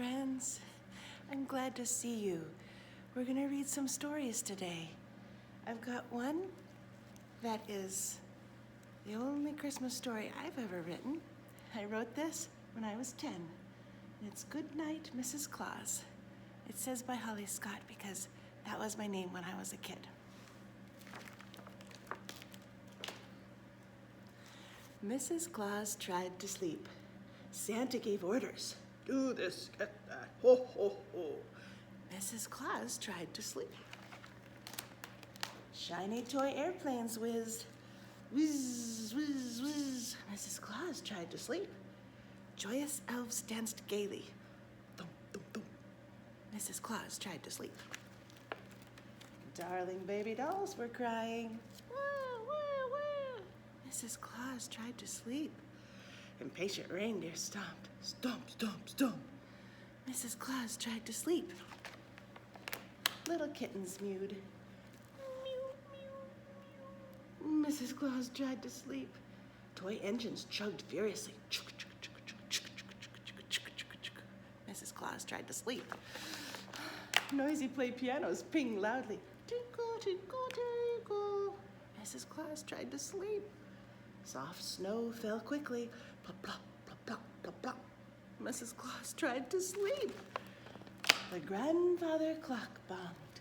friends. I'm glad to see you. We're going to read some stories today. I've got one that is the only Christmas story I've ever written. I wrote this when I was 10. And it's Good Night, Mrs. Claus. It says by Holly Scott because that was my name when I was a kid. Mrs. Claus tried to sleep. Santa gave orders. Do this, get that, ho, ho, ho. Mrs. Claus tried to sleep. Shiny toy airplanes whizzed. Whizz, whizz, whizz. Mrs. Claus tried to sleep. Joyous elves danced gaily. Thump, thump, thump. Mrs. Claus tried to sleep. Darling baby dolls were crying. Wah, wah, wah. Mrs. Claus tried to sleep. Impatient reindeer stomped. Stomp, stomp, stomp. Mrs. Claus tried to sleep. Little kittens mewed. Mew, mew, mew. Mrs. Claus tried to sleep. Toy engines chugged furiously. Mrs. Claus tried to sleep. Noisy play pianos ping loudly. Tinkle, tinkle, tinkle. Mrs. Claus tried to sleep. Soft snow fell quickly. Plop, plop, plop, plop, plop, plop. Mrs. Claus tried to sleep. The grandfather clock bombed.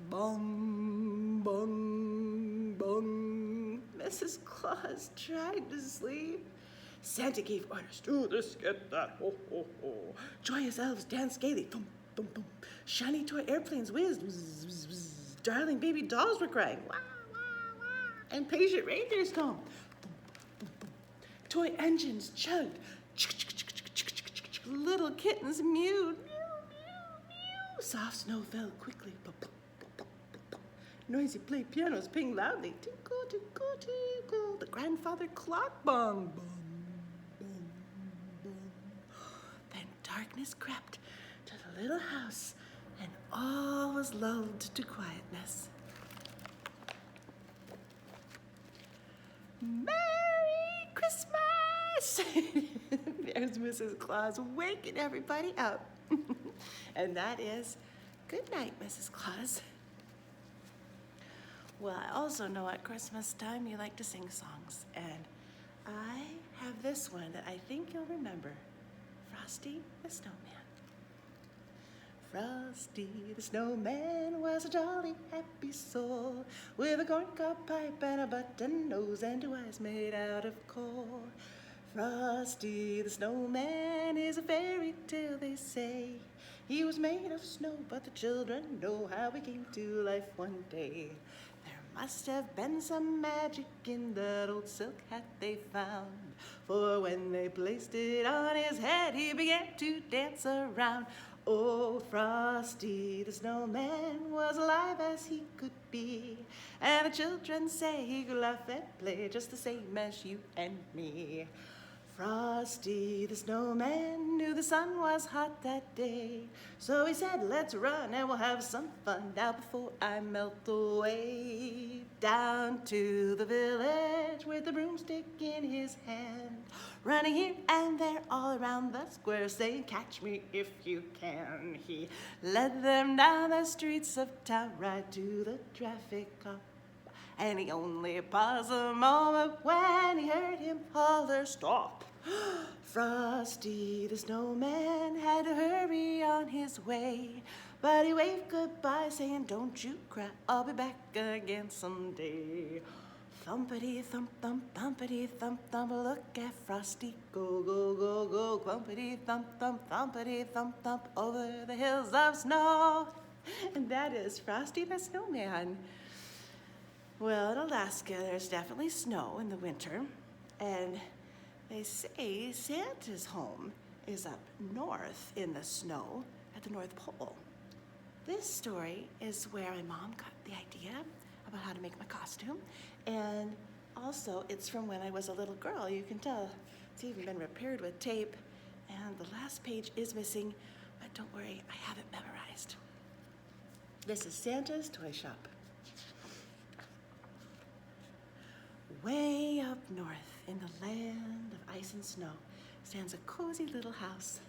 Bong, bong, bong. Mrs. Claus tried to sleep. Santa gave orders. Do this, get that, ho, ho, ho. Joyous elves danced gaily. Thump, thump, thump. Shiny toy airplanes whizzed. Whizz, whizz, whizz. Darling baby dolls were crying. Wah, wah, wah. Impatient reindeer stomped. Toy engines chugged. Little kittens mewed. Mew, mew, mew. Soft snow fell quickly. Plop, plop, plop, plop, plop, plop. Noisy play pianos ping loudly. Tinkle, tinkle, tinkle. The grandfather clock bombed. Bong, bong, bong. Then darkness crept to the little house, and all was lulled to quietness. Merry Christmas! There's Mrs. Claus waking everybody up. And that is Good Night, Mrs. Claus. Well, I also know at Christmas time you like to sing songs, and I have this one that I think you'll remember. Frosty the Snowman. Frosty the Snowman was a jolly, happy soul with a corncob pipe and a button nose and 2 eyes made out of coal. Frosty the Snowman is a fairy tale, they say. He was made of snow, but the children know how he came to life one day. There must have been some magic in that old silk hat they found, for when they placed it on his head, he began to dance around. Oh, Frosty the Snowman was alive as he could be, and the children say he could laugh and play just the same as you and me. Frosty the Snowman knew the sun was hot that day, so he said, let's run and we'll have some fun now before I melt away. Down to the village with the broomstick in his hand, running here and there all around the square, saying, catch me if you can. He led them down the streets of town right to the traffic cop, and he only paused a moment when he heard him holler, stop. Frosty the Snowman had to hurry on his way, but he waved goodbye saying, don't you cry, I'll be back again someday. Thumpity thump thump, thumpity thump thump, look at Frosty go, go, go, go. Thumpity thump thump, thumpity thump thump, over the hills of snow. And that is Frosty the Snowman. Well, in Alaska, there's definitely snow in the winter, and they say Santa's home is up north in the snow at the North Pole. This story is where my mom got the idea about how to make my costume, and also it's from when I was a little girl. You can tell it's even been repaired with tape, and the last page is missing, but don't worry, I have it memorized. This is Santa's Toy Shop. Way up north in the land of ice and snow stands a cozy little house.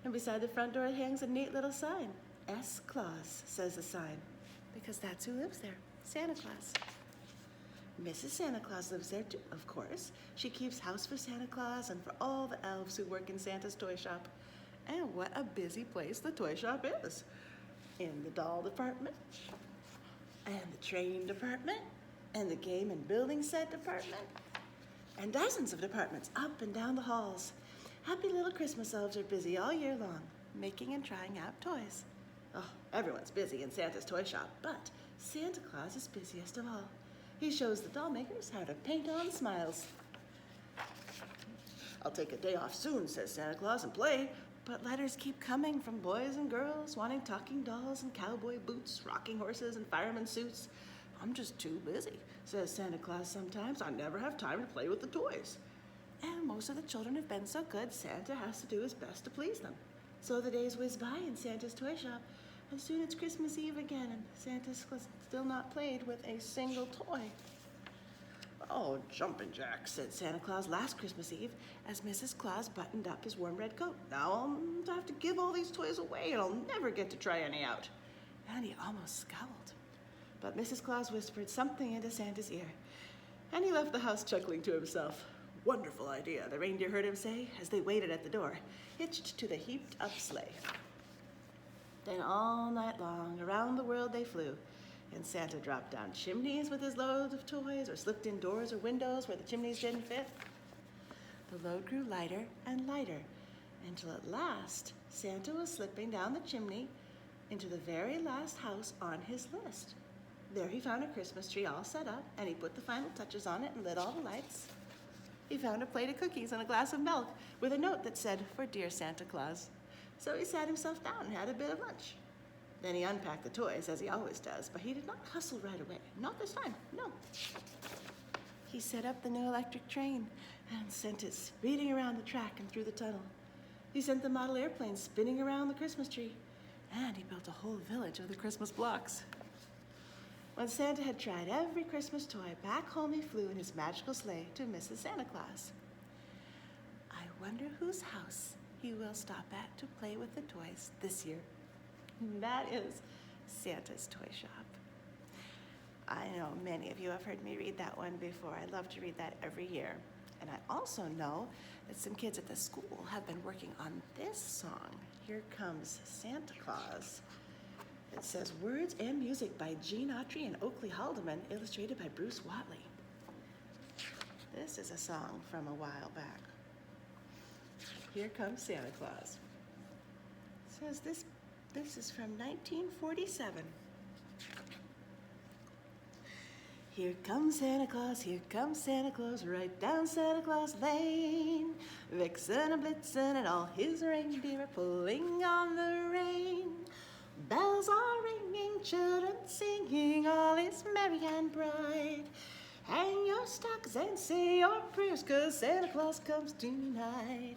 And beside the front door hangs a neat little sign. S. Claus, says the sign, because that's who lives there, Santa Claus. Mrs. Santa Claus lives there too, of course. She keeps house for Santa Claus and for all the elves who work in Santa's toy shop. And what a busy place the toy shop is. In the doll department, and the train department, and the game and building set department, and dozens of departments up and down the halls. Happy little Christmas elves are busy all year long, making and trying out toys. Oh, everyone's busy in Santa's toy shop, but Santa Claus is busiest of all. He shows the doll makers how to paint on smiles. I'll take a day off soon, says Santa Claus, and play. But letters keep coming from boys and girls wanting talking dolls and cowboy boots, rocking horses and fireman suits. I'm just too busy, says Santa Claus sometimes. I never have time to play with the toys. And most of the children have been so good, Santa has to do his best to please them. So the days whiz by in Santa's toy shop, and soon it's Christmas Eve again, and Santa's still not played with a single toy. Oh, jumping jack, said Santa Claus last Christmas Eve as Mrs. Claus buttoned up his warm red coat. Now I'll have to give all these toys away and I'll never get to try any out. And he almost scowled. But Mrs. Claus whispered something into Santa's ear, and he left the house chuckling to himself. Wonderful idea, the reindeer heard him say as they waited at the door, hitched to the heaped-up sleigh. Then all night long, around the world they flew, and Santa dropped down chimneys with his load of toys, or slipped in doors or windows where the chimneys didn't fit. The load grew lighter and lighter, until at last Santa was slipping down the chimney into the very last house on his list. There he found a Christmas tree all set up, and he put the final touches on it and lit all the lights. He found a plate of cookies and a glass of milk with a note that said, "For dear Santa Claus." So he sat himself down and had a bit of lunch. Then he unpacked the toys, as he always does, but he did not hustle right away. Not this time, no. He set up the new electric train and sent it speeding around the track and through the tunnel. He sent the model airplane spinning around the Christmas tree, and he built a whole village of the Christmas blocks. When Santa had tried every Christmas toy, back home he flew in his magical sleigh to Mrs. Santa Claus. I wonder whose house he will stop at to play with the toys this year. That is Santa's Toy Shop. I know many of you have heard me read that one before. I love to read that every year. And I also know that some kids at the school have been working on this song, Here Comes Santa Claus. It says words and music by Gene Autry and Oakley Haldeman, illustrated by Bruce Watley. This is a song from a while back. Here Comes Santa Claus. It says this is from 1947. Here comes Santa Claus, right down Santa Claus Lane. Vixen and Blitzen and all his reindeer are pulling on the rein. Bells are ringing, children singing, all is merry and bright. Hang your stockings and say your prayers, 'cause Santa Claus comes tonight.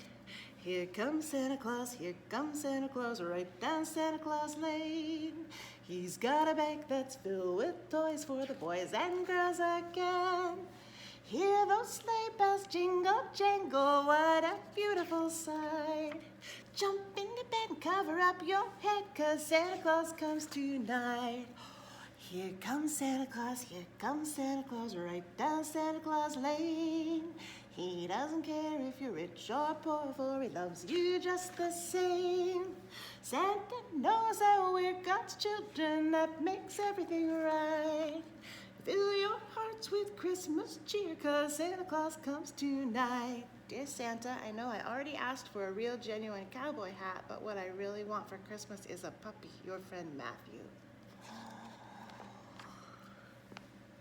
Here comes Santa Claus, right down Santa Claus Lane. He's got a bag that's filled with toys for the boys and girls again. Hear those sleigh bells jingle, jangle, what a beautiful sight. Jump into bed and cover up your head, 'cause Santa Claus comes tonight. Here comes Santa Claus, right down Santa Claus Lane. He doesn't care if you're rich or poor, for he loves you just the same. Santa knows that we're God's children, that makes everything right. Fill your hearts with Christmas cheer, 'cause Santa Claus comes tonight. Dear Santa, I know I already asked for a real genuine cowboy hat, but what I really want for Christmas is a puppy, your friend Matthew.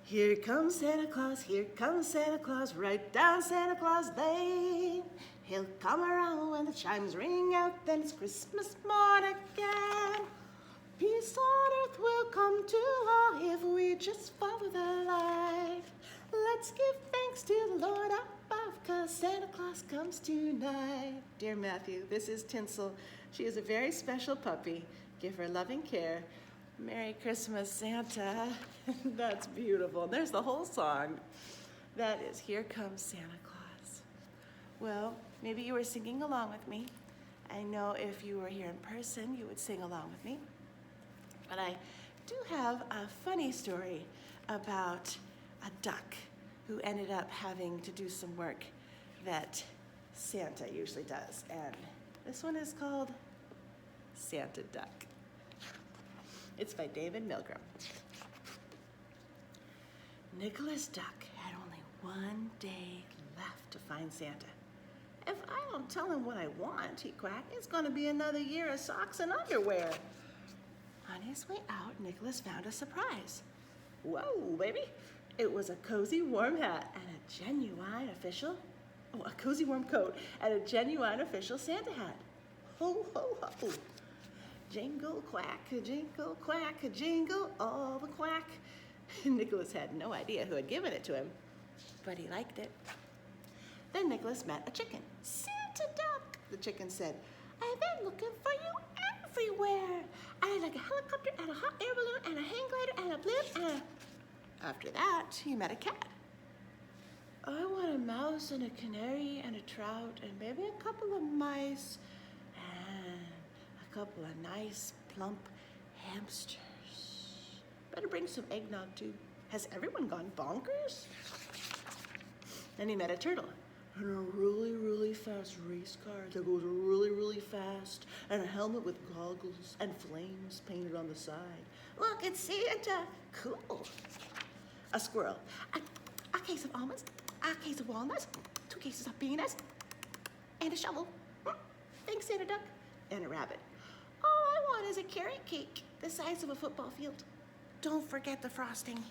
Here comes Santa Claus, right down Santa Claus Lane. He'll come around when the chimes ring out, then it's Christmas morn again. Peace on earth will come to all if we just follow the light. Let's give thanks to the Lord above, 'cause Santa Claus comes tonight. Dear Matthew, this is Tinsel. She is a very special puppy. Give her loving care. Merry Christmas, Santa. That's beautiful. There's the whole song. That is Here Comes Santa Claus. Well, maybe you were singing along with me I know if you were here in person, you would sing along with me. But I do have a funny story about a duck who ended up having to do some work that Santa usually does. And this one is called Santa Duck. It's by David Milgram. Nicholas Duck had only one day left to find Santa. If I don't tell him what I want, he quacked, it's going to be another year of socks and underwear. On his way out, Nicholas found a surprise. Whoa, baby! It was a cozy warm hat and a cozy warm coat and a genuine official Santa hat. Ho, ho, ho! Jingle, quack, jingle, all the quack. Nicholas had no idea who had given it to him, but he liked it. Then Nicholas met a chicken. Santa Duck, the chicken said, I've been looking for you everywhere. I like a helicopter and a hot air balloon and a hang glider and a blimp and a... After that, he met a cat. I want a mouse and a canary and a trout and maybe a couple of mice and a couple of nice plump hamsters. Better bring some eggnog too. Has everyone gone bonkers? Then he met a turtle. And a really, really fast race car that goes really, really fast, and a helmet with goggles and flames painted on the side. Look, it's Santa. Cool. A squirrel. A case of almonds, a case of walnuts, 2 cases of peanuts, and a shovel. Thanks, Santa Duck. And a rabbit. All I want is a carrot cake the size of a football field. Don't forget the frosting.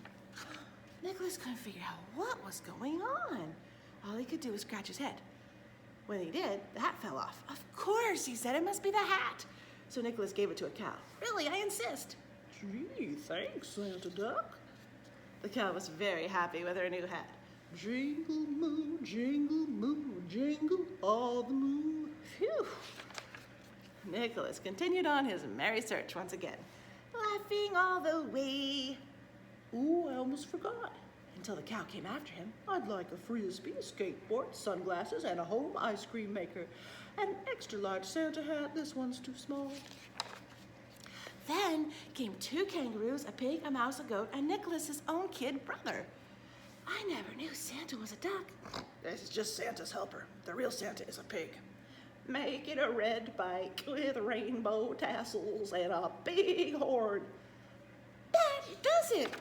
Nicholas couldn't figure out what was going on. All he could do was scratch his head. When he did, the hat fell off. Of course, he said, it must be the hat. So Nicholas gave it to a cow. Really, I insist. Gee, thanks, Santa Duck. The cow was very happy with her new hat. Jingle moo, jingle all the moo. Phew. Nicholas continued on his merry search once again, laughing all the way. Ooh, I almost forgot. Until the cow came after him. I'd like a frisbee, a skateboard, sunglasses, and a home ice cream maker. An extra large Santa hat. This one's too small. Then came 2 kangaroos, a pig, a mouse, a goat, and Nicholas's own kid brother. I never knew Santa was a duck. This is just Santa's helper. The real Santa is a pig. Make it a red bike with rainbow tassels and a big horn. That does it.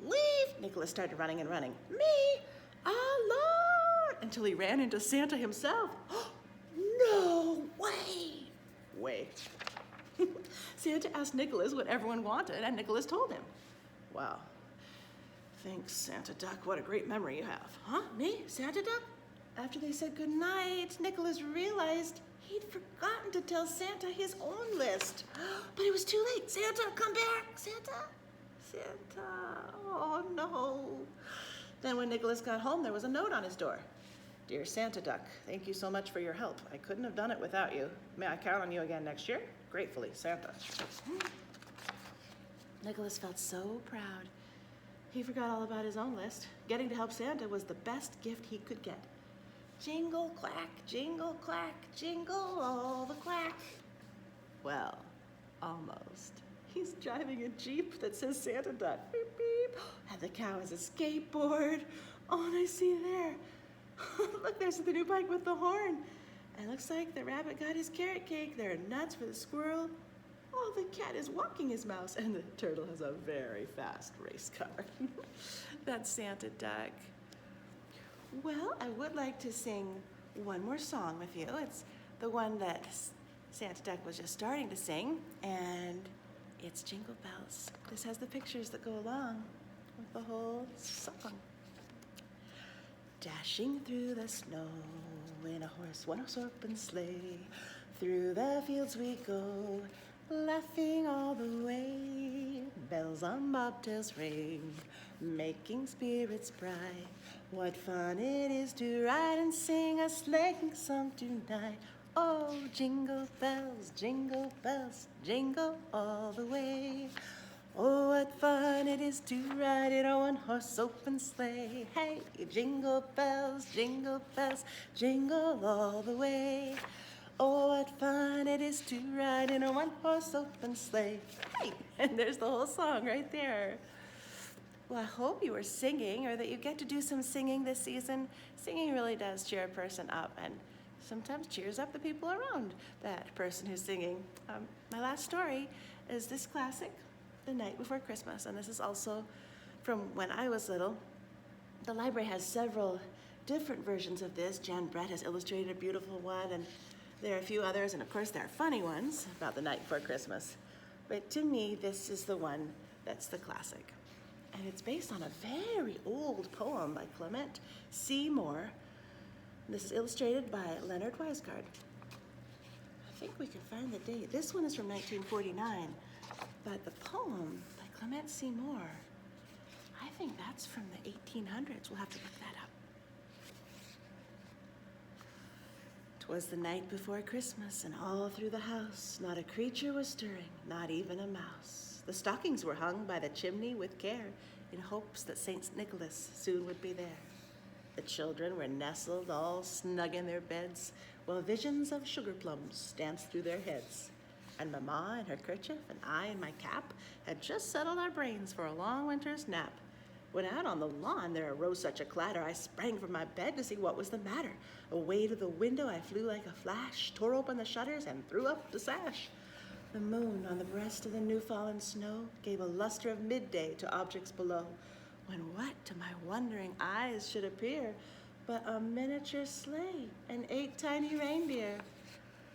Leave! Nicholas started running and running. Me alone! Until he ran into Santa himself. No way! Wait. Santa asked Nicholas what everyone wanted, and Nicholas told him. Wow. Thanks, Santa Duck. What a great memory you have. Huh? Me? Santa Duck? After they said goodnight, Nicholas realized he'd forgotten to tell Santa his own list. But it was too late. Santa, come back! Santa? Santa, oh no. Then when Nicholas got home, there was a note on his door. Dear Santa Duck, thank you so much for your help. I couldn't have done it without you. May I count on you again next year? Gratefully, Santa. Nicholas felt so proud. He forgot all about his own list. Getting to help Santa was the best gift he could get. Jingle, clack, jingle, all the quack. Well, almost. He's driving a Jeep that says Santa Duck. Beep, beep. And the cow has a skateboard. Oh, and I see there. Look, there's the new bike with the horn. And looks like the rabbit got his carrot cake. There are nuts for the squirrel. Oh, the cat is walking his mouse. And the turtle has a very fast race car. That's Santa Duck. Well, I would like to sing one more song with you. It's the one that Santa Duck was just starting to sing. And it's Jingle Bells. This has the pictures that go along with the whole song. Dashing through the snow in a one-horse open sleigh, through the fields we go, laughing all the way. Bells on bobtails ring, making spirits bright. What fun it is to ride and sing a sleighing song tonight. Oh, jingle bells, jingle all the way. Oh, what fun it is to ride in a one-horse open sleigh. Hey, jingle bells, jingle all the way. Oh, what fun it is to ride in a one-horse open sleigh. Hey, and there's the whole song right there. Well, I hope you were singing or that you get to do some singing this season. Singing really does cheer a person up and sometimes cheers up the people around that person who's singing. My last story is this classic, The Night Before Christmas, and this is also from when I was little. The library has several different versions of this. Jan Brett has illustrated a beautiful one, and there are a few others, and of course there are funny ones about the night before Christmas. But to me, this is the one that's the classic. And it's based on a very old poem by Clement C. Moore. This is illustrated by Leonard Weisgard. I think we can find the date. This one is from 1949, but the poem by Clement C. Moore, I think that's from the 1800s. We'll have to look that up. 'Twas the night before Christmas, and all through the house not a creature was stirring, not even a mouse. The stockings were hung by the chimney with care, in hopes that St. Nicholas soon would be there. The children were nestled all snug in their beds, while visions of sugar plums danced through their heads. And Mamma in her kerchief and I in my cap had just settled our brains for a long winter's nap. When out on the lawn there arose such a clatter, I sprang from my bed to see what was the matter. Away to the window I flew like a flash, tore open the shutters and threw up the sash. The moon on the breast of the new-fallen snow gave a luster of midday to objects below, when what to my wondering eyes should appear but a miniature sleigh and 8 tiny reindeer.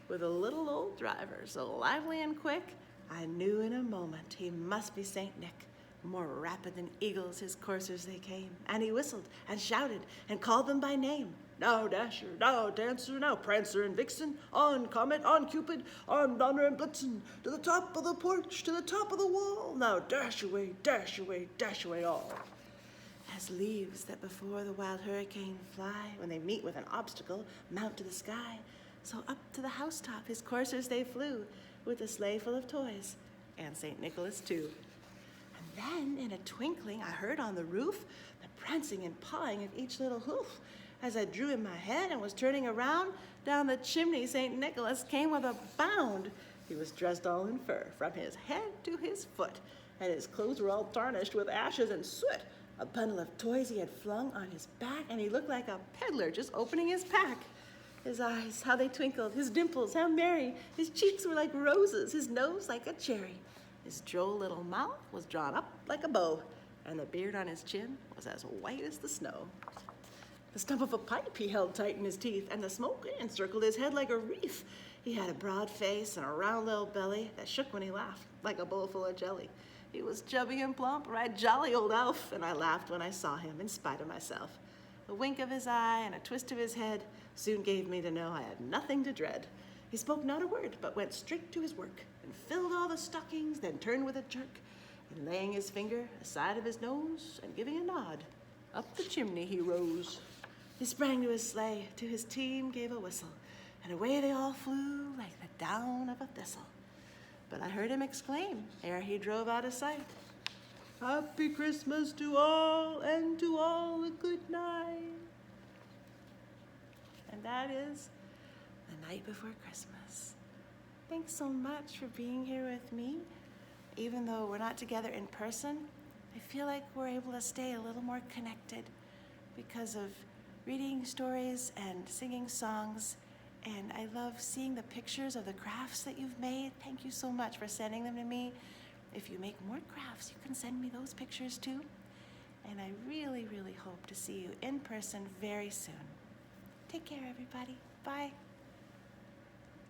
With a little old driver so lively and quick, I knew in a moment he must be Saint Nick. More rapid than eagles his coursers they came, and he whistled and shouted and called them by name. Now Dasher, now Dancer, now Prancer and Vixen, on Comet, on Cupid, on Donner and Blitzen, to the top of the porch, to the top of the wall, now dash away, dash away, dash away all. As leaves that before the wild hurricane fly, when they meet with an obstacle, mount to the sky, so up to the housetop his coursers they flew, with a sleigh full of toys, and St. Nicholas too. And then, in a twinkling, I heard on the roof the prancing and pawing of each little hoof. As I drew in my head and was turning around, down the chimney St. Nicholas came with a bound. He was dressed all in fur, from his head to his foot, and his clothes were all tarnished with ashes and soot. A bundle of toys he had flung on his back, and he looked like a peddler just opening his pack. His eyes, how they twinkled, his dimples, how merry. His cheeks were like roses, his nose like a cherry. His droll little mouth was drawn up like a bow, and the beard on his chin was as white as the snow. The stump of a pipe he held tight in his teeth, and the smoke encircled his head like a wreath. He had a broad face and a round little belly that shook when he laughed, like a bowl full of jelly. He was chubby and plump, right jolly old elf, and I laughed when I saw him in spite of myself. A wink of his eye and a twist of his head soon gave me to know I had nothing to dread. He spoke not a word, but went straight to his work, and filled all the stockings, then turned with a jerk, and laying his finger aside of his nose, and giving a nod, up the chimney he rose. He sprang to his sleigh, to his team gave a whistle, and away they all flew like the down of a thistle. But I heard him exclaim, ere he drove out of sight, Happy Christmas to all, and to all a good night. And that is The Night Before Christmas. Thanks so much for being here with me. Even though we're not together in person, I feel like we're able to stay a little more connected because of reading stories and singing songs. And I love seeing the pictures of the crafts that you've made. Thank you so much for sending them to me. If you make more crafts, you can send me those pictures too. And I really, really hope to see you in person very soon. Take care, everybody. Bye.